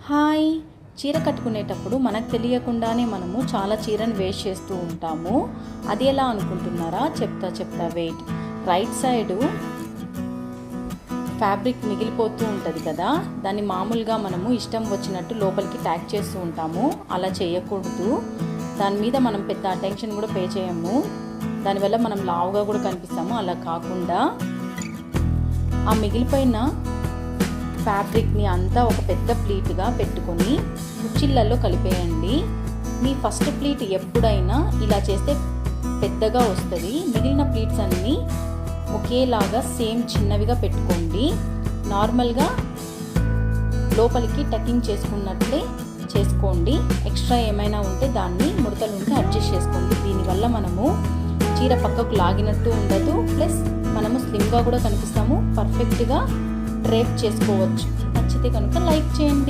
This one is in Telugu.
హాయ్. చీర కట్టుకునేటప్పుడు మనకు తెలియకుండానే మనము చాలా చీరను వేస్ట్ చేస్తూ ఉంటాము. అది ఎలా అనుకుంటున్నారా? చెప్తా వెయిట్. రైట్ సైడు ఫ్యాబ్రిక్ మిగిలిపోతూ ఉంటుంది కదా, దాన్ని మామూలుగా మనము ఇష్టం వచ్చినట్టు లోపలికి ట్యాక్ చేస్తూ ఉంటాము. అలా చేయకూడదు. దాని మీద మనం పెద్ద అటెన్షన్ కూడా పే చేయము. దానివల్ల మనం లావుగా కూడా కనిపిస్తాము. అలా కాకుండా ఆ మిగిలిపోయిన ఫ్యాబ్రిక్ని అంతా ఒక పెద్ద ప్లీట్గా పెట్టుకొని కుచ్చిళ్ళల్లో కలిపేయండి. మీ ఫస్ట్ ప్లీట్ ఎప్పుడైనా ఇలా చేస్తే పెద్దగా వస్తుంది. మిగిలిన ప్లీట్స్ అన్నీ ఒకేలాగా సేమ్ చిన్నవిగా పెట్టుకోండి. నార్మల్గా లోపలికి టకింగ్ చేసుకున్నట్లే చేసుకోండి. ఎక్స్ట్రా ఏమైనా ఉంటే దాన్ని ముడతలు ఉంటే అడ్జస్ట్ చేసుకోండి. దీనివల్ల మనము చీర పక్కకు లాగినట్టు ఉండదు, ప్లస్ మనము స్లిమ్గా కూడా కనిపిస్తాము. పర్ఫెక్ట్గా డ్రేప్ చేసుకోవచ్చు. నచ్చితే కనుక లైక్ చేయండి.